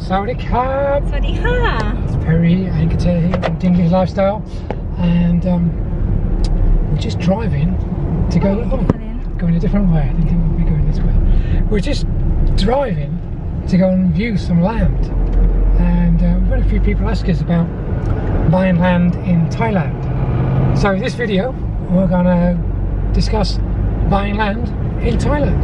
Sawadee krab. สวัสดีค่ะ It's Perry Anchor here from Thinglich Lifestyle, and we're just driving to go. Going a different way. I didn't think we'd be going this way. We're just driving to go and view some land, and we've had a few people ask us about buying land in Thailand. So in this video, we're going to discuss buying land in Thailand.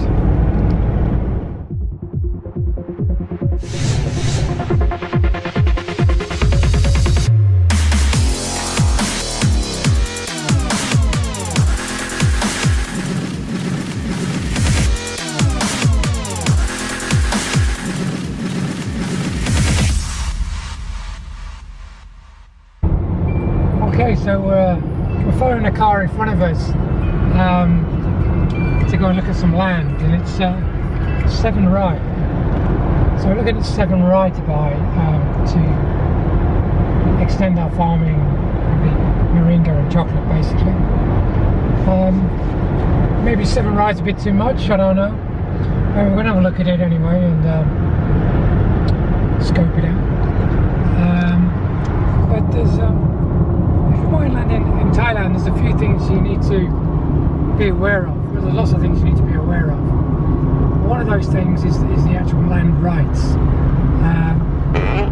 Okay, so we're following a car in front of us to go and look at some land, and it's 7 right. So we're looking at 7 right to buy to extend our farming, moringa and chocolate basically. Maybe 7 right's a bit too much, I don't know. We're going to have a look at it anyway and scope it out. But there's if you're buying land in Thailand, there's a few things you need to be aware of. Well, there's lots of things you need to be aware of. One of those things is the actual land rights.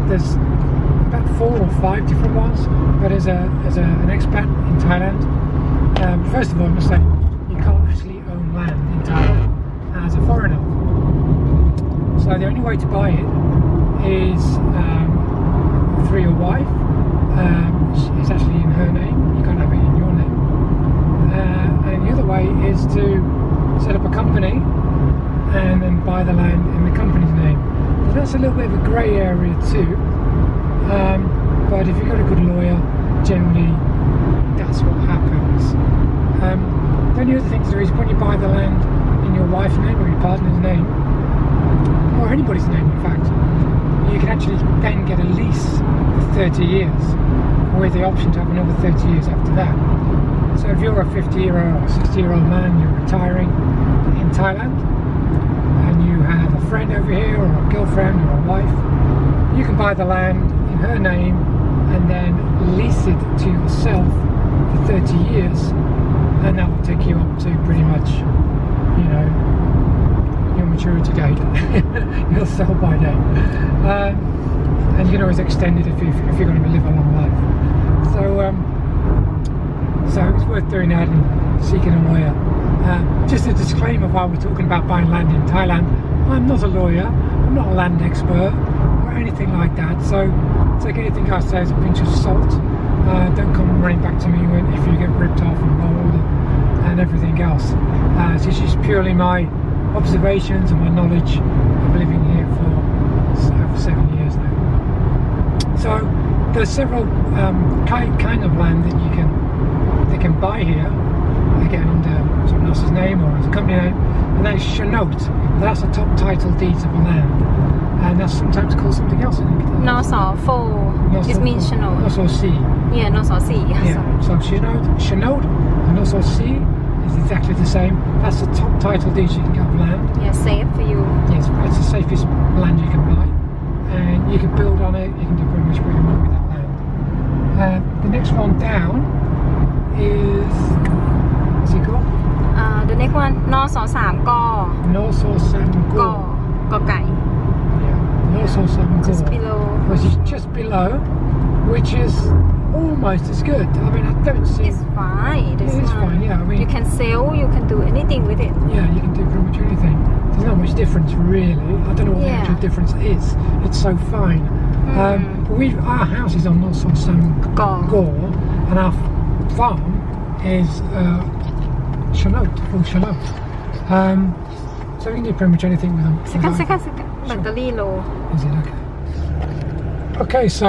There's about 4 or 5 different ones, but as an expat in Thailand, first of all, I must say you can't actually own land in Thailand as a foreigner. So the only way to buy it is through your wife. It's actually in her name, you can't have it in your name. And the other way is to set up a company and then buy the land in the company's name. But that's a little bit of a grey area too. But if you've got a good lawyer, generally that's what happens. The only other thing to do is when you buy the land in your wife's name or your partner's name, or anybody's name in fact, you can actually then get a lease for 30 years with the option to have another 30 years after that. So if you're a 50-year-old or 60-year-old man, you're retiring in Thailand and you have a friend over here or a girlfriend or a wife, you can buy the land in her name and then lease it to yourself for 30 years, and that will take you up to pretty much, you know, your maturity date, your sell-by date. And you can always extend it if you're going to live a long life. So it's worth doing that and seeking a lawyer. Just a disclaimer while we're talking about buying land in Thailand, I'm not a lawyer, I'm not a land expert or anything like that, so take anything I say as a pinch of salt. Don't come running back to me if you get ripped off and rolled and everything else. This is purely my observations and my knowledge of living here for over 7 years now. So there's several kind of land that they can buy here, again under someone else's name or as a company name, and that is Shanot. That's the top title deeds of a land, and that's sometimes called something else, I think. Nosofo. It means Shanot. Nosoc. Yeah, Nosoc. Yeah. So Shanot and Nosoc is exactly the same. That's the top title deed you can get of land. Yeah, safe for you. Yes, it's the safest land you can buy, and you can build on it. You can do pretty much what you want with that land. The next one down is, what's it called? The next one นส3 ก Nosoc กกไก่ Yeah, Nosoc just below. Which is just below, which is almost as good. I mean, I don't see. It's fine. It is fine, yeah. I mean, you can sell, you can do anything with it. Yeah, you can do pretty much anything. There's not much difference really. I don't know what the actual difference is. It's so fine. But our house is on Nosoc Gore, and our farm is Shanot, called Shanot. So we can do pretty much anything with them. Second. Battery low. Is it okay? Okay, so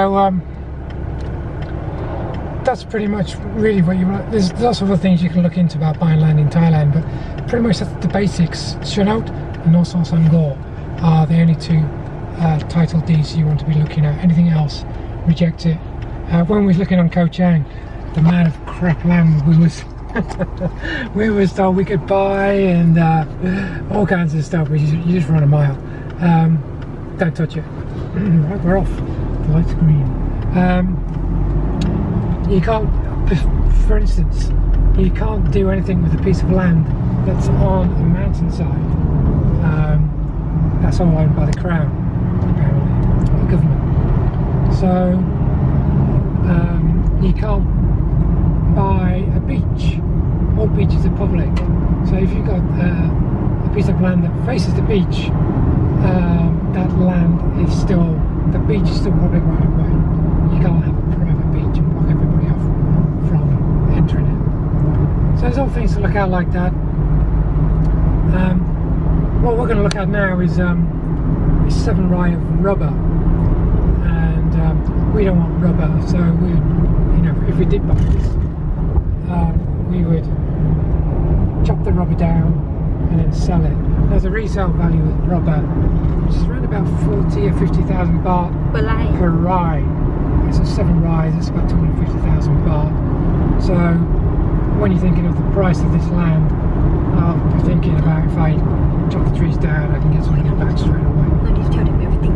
that's pretty much really what you want. There's lots of other things you can look into about buying land in Thailand, but pretty much that's the basics. Shanot and Nosoc Gore are the only 2 title deeds you want to be looking at. Anything else, reject it. When we was looking on Koh Chang, the amount of crap land we was told we could buy and all kinds of stuff. You just run a mile. Don't touch it. Right, we're off. The light's green. You can't, for instance, you can't do anything with a piece of land that's on a mountainside. That's all owned by the Crown, apparently, or the government. So you can't buy a beach. All beaches are public. So if you've got a piece of land that faces the beach, that land is still, the beach is still public right away. You can't have a private beach and block everybody off from entering it. So there's all things to look at like that. What we're going to look at now is 7 rye of rubber, and we don't want rubber, so we, if we did buy this, we would chop the rubber down and then sell it. There's a resale value of rubber which is around about 40 or 50,000 baht per rye. So 7 ryes, it's about 250,000 baht. So when you're thinking of the price of this land, I'll be thinking about if I chop the trees down, I can get something back straight away. No need to tell them everything.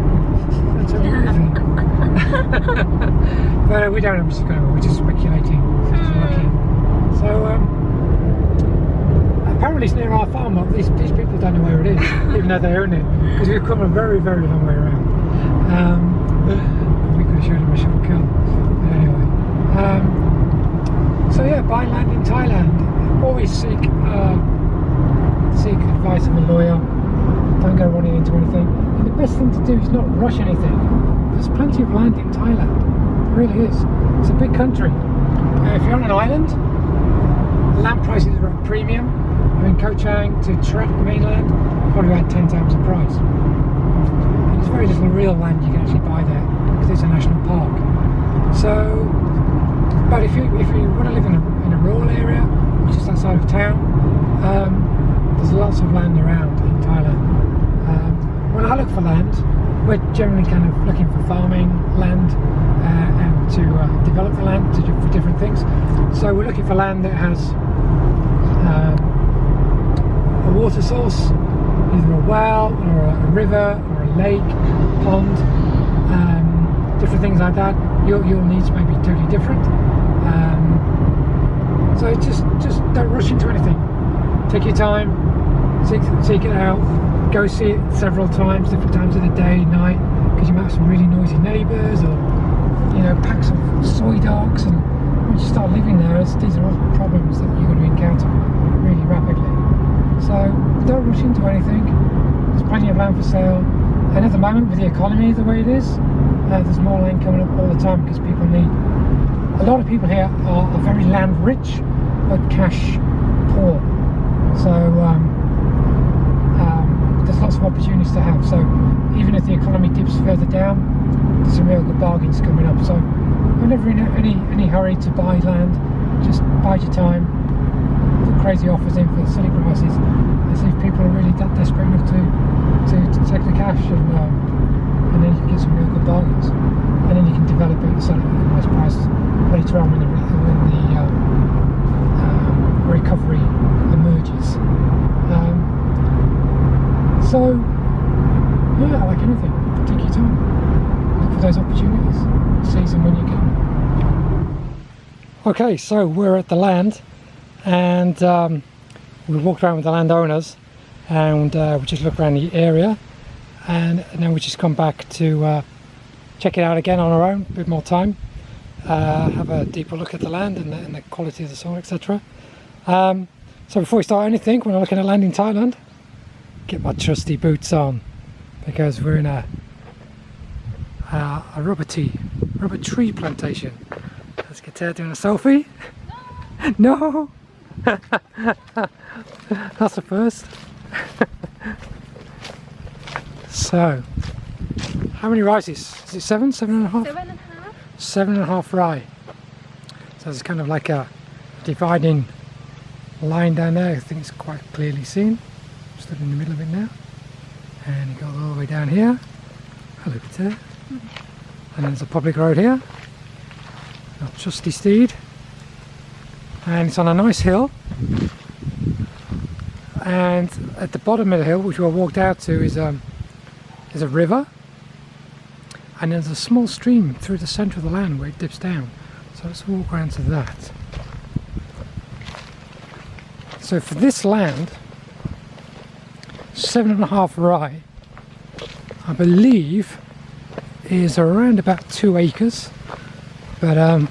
That's everything. But we don't, we're just speculating, just looking. So apparently it's near our farm. These people don't know where it is, even though they own it, because we've come a very, very long way around. We could have showed them a shortcut. But anyway. So yeah, buying land in Thailand. Always seek advice of a lawyer. Don't go running into anything. And the best thing to do is not rush anything. There's plenty of land in Thailand. It really is. It's a big country. If you're on an island, the land prices are at a premium. I mean, Koh Chang to Trat mainland, probably about 10 times the price. There's very little real land you can actually buy there because it's a national park. So, but if you want to live in a rural area, which is outside of town, there's lots of land around in Thailand. When I look for land, we're generally kind of looking for farming land and to develop the land for different things. So we're looking for land that has a water source, either a well or a river or a lake, pond, different things like that. Your needs may be totally different. So just don't rush into anything. Take your time, seek it out, go see it several times, different times of the day, night, because you might have some really noisy neighbours or packs of soy dogs, and once you start living there, these are all problems that you're going to encounter really rapidly. So don't rush into anything. There's plenty of land for sale, and at the moment with the economy the way it is, there's more land coming up all the time because people need. A lot of people here are very land rich but cash poor. So there's lots of opportunities to have. So even if the economy dips further down, there's some real good bargains coming up. So I'm never in any hurry to buy land. Just bide your time. Put crazy offers in for silly prices. And see if people are really that desperate enough to take the cash, and then you can get some real good bargains. And then you can develop it and sell it at a nice price later on when the recovery emerges. So yeah, like anything, take your time, look for those opportunities, seize them when you can. Okay, so we're at the land, and we walked around with the landowners, and we just looked around the area, and now we just come back to check it out again on our own, a bit more time, have a deeper look at the land and the quality of the soil, etc. So before we start anything, when I'm looking at land in Thailand, get my trusty boots on, because we're in a rubber tree plantation. Let's get there doing a selfie. No! That's the first. So, how many rices? Is it 7? 7.5? 7.5. 7.5 rye. So there's kind of like a dividing line down there. I think it's quite clearly seen. Stood in the middle of it now. And it goes all the way down here. Hello, Peter. And then there's a public road here. A trusty steed. And it's on a nice hill. And at the bottom of the hill, which we'll walk out to, is a river. and there's a small stream through the centre of the land where it dips down. So let's walk around to that. So for this land, 7.5 rai, I believe, is around about 2 acres, but I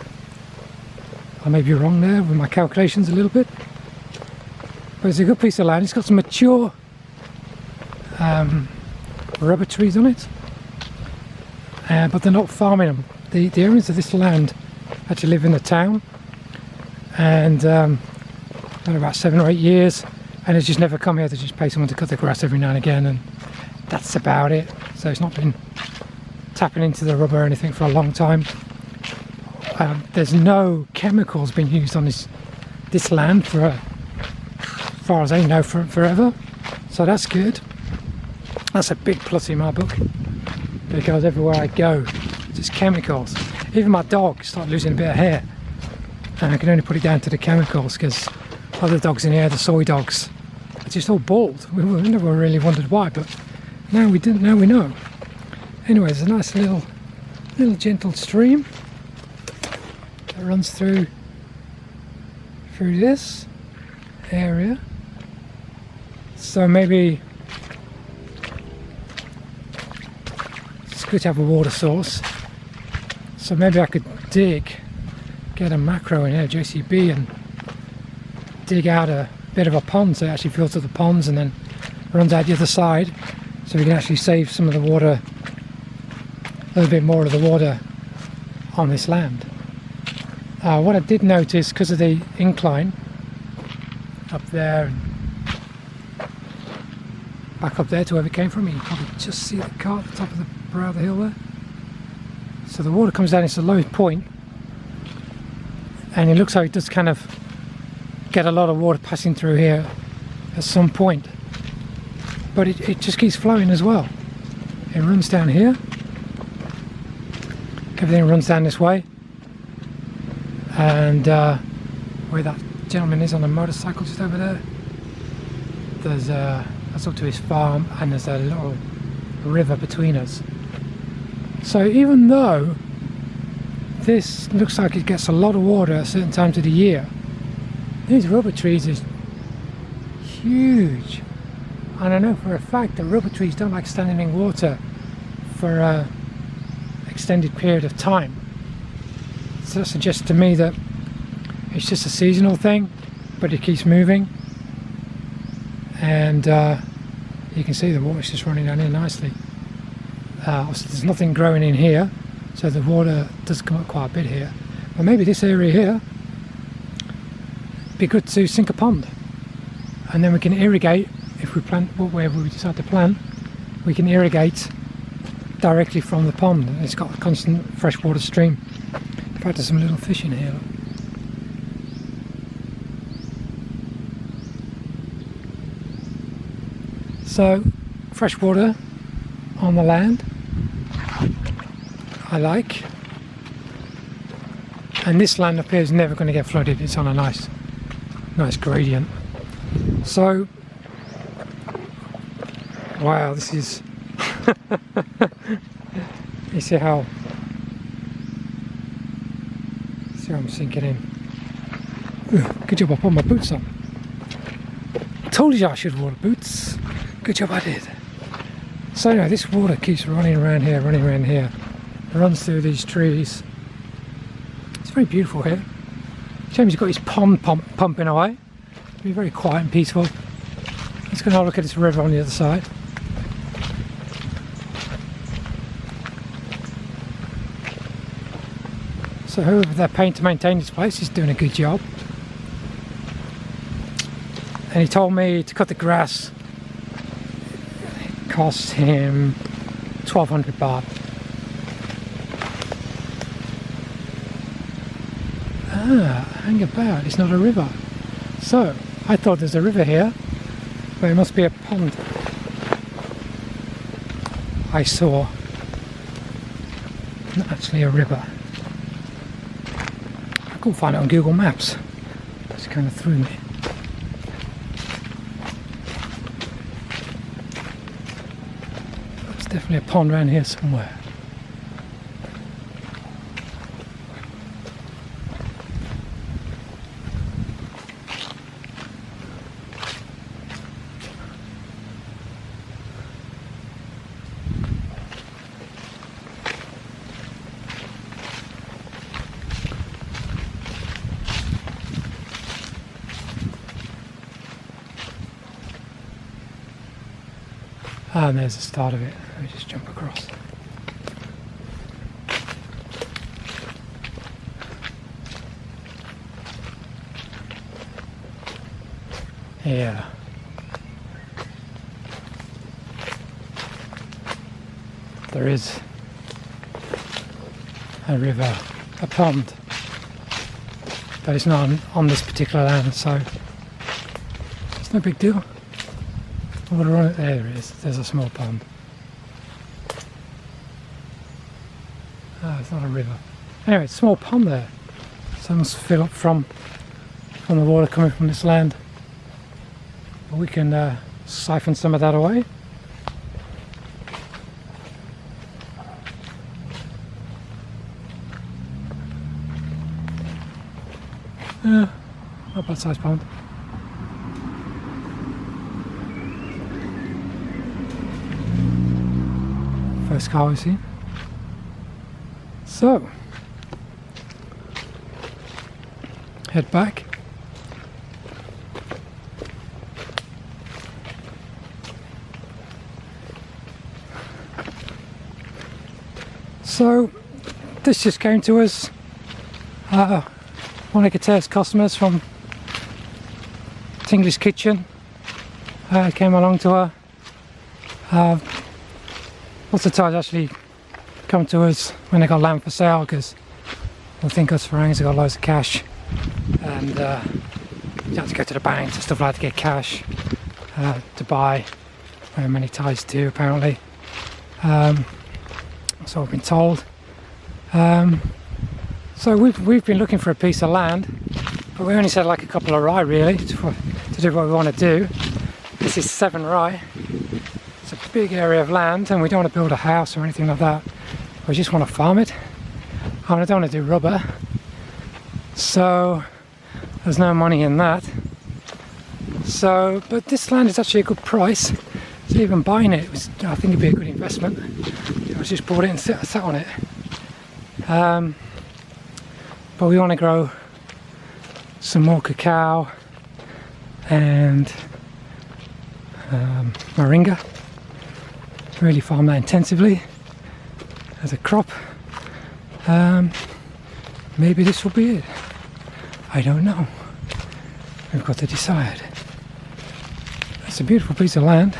may be wrong there with my calculations a little bit. But it's a good piece of land. It's got some mature rubber trees on it, but they're not farming them. The owners of this land actually live in the town, and they're about 7 or 8 years, and they just never come here. They just pay someone to cut the grass every now and again, and that's about it. So it's not been tapping into the rubber or anything for a long time. There's no chemicals being used on this land for, as far as I know, forever. So that's good. That's a big plus in my book, because everywhere I go, just chemicals. Even my dog started losing a bit of hair, and I can only put it down to the chemicals, because other dogs in here, the soy dogs, are just all bald. We never really wondered why, but now we didn't. Now we know. Anyway, there's a nice little gentle stream that runs through this area. So maybe it's good to have a water source. So maybe I could get a macro in here, JCB, and dig out a bit of a pond so it actually fills up the ponds and then runs out the other side, so we can actually save some of the water, a little bit more of the water on this land. What I did notice, because of the incline up there and back up there to where it came from, you can probably just see the car at the top of the brow of the hill there. So the water comes down, it's the lowest point, and it looks like it does kind of get a lot of water passing through here at some point, but it just keeps flowing as well. It runs down here, everything runs down this way, and where that gentleman is on a motorcycle just over there, there's that's up to his farm, and there's a little river between us. So even though this looks like it gets a lot of water at certain times of the year, these rubber trees is huge, and I know for a fact that rubber trees don't like standing in water for an extended period of time. So that suggests to me that it's just a seasonal thing, but it keeps moving, and you can see the water's just running down here nicely. Obviously there's nothing growing in here, so the water does come up quite a bit here, but maybe this area here be good to sink a pond, and then we can irrigate. If we plant whatever we decide to plant, we can irrigate directly from the pond. It's got a constant freshwater stream. In fact, there's some little fish in here. So fresh water on the land, I like, and this land up here is never going to get flooded. It's on a nice gradient. So wow, this is you see how I'm sinking in. Good job I put my boots on. Told you I should wear boots. Good job I did. So anyway, this water keeps running around here, it runs through these trees. It's very beautiful here. Shame he's got his pond pumping away. It'll be very quiet and peaceful. Let's go and have a look at this river on the other side. So whoever they're paying to maintain this place is doing a good job. And he told me to cut the grass, it cost him 1,200 baht. Hang about, it's not a river. So I thought there's a river here, but it must be a pond. I saw, not actually a river. I couldn't find it on Google Maps. It's kind of threw me. There's definitely a pond around here somewhere. And there's the start of it. Let me just jump across. Yeah. There is a river, a pond, but it's not on this particular land, so it's no big deal. Water on it, there it is, there's a small pond. Oh, it's not a river. Anyway, it's a small pond there. So it must fill up from the water coming from this land. We can siphon some of that away. Not a bad sized pond. First car we've seen. So, head back. So, this just came to us. One of Gatea's customers from Thinglis Kitchen came along to her. Lots of times actually come to us when they got land for sale, because I think us Farangs have got loads of cash, and you have to go to the banks and stuff like that to get cash to buy. Many Thais do apparently. So I've been told. So we've been looking for a piece of land, but we only said like a couple of rai really to do what we want to do. This is 7 rai. It's a big area of land, and we don't want to build a house or anything like that. We just want to farm it. I don't want to do rubber, so there's no money in that. So, but this land is actually a good price. So even buying it, I think it'd be a good investment. I just bought it and sat on it. But we want to grow some more cacao and moringa. Really farm that intensively as a crop. Maybe this will be it. I don't know. We've got to decide. It's a beautiful piece of land.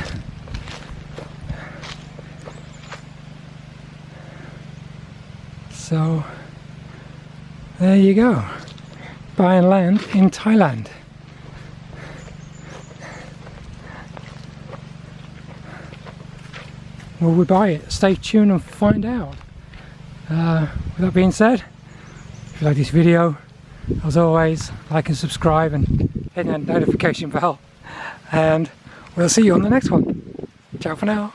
So there you go, buying land in Thailand. Will we buy it? Stay tuned and find out. With that being said, if you like this video, as always, like and subscribe and hit that notification bell, and we'll see you on the next one. Ciao for now.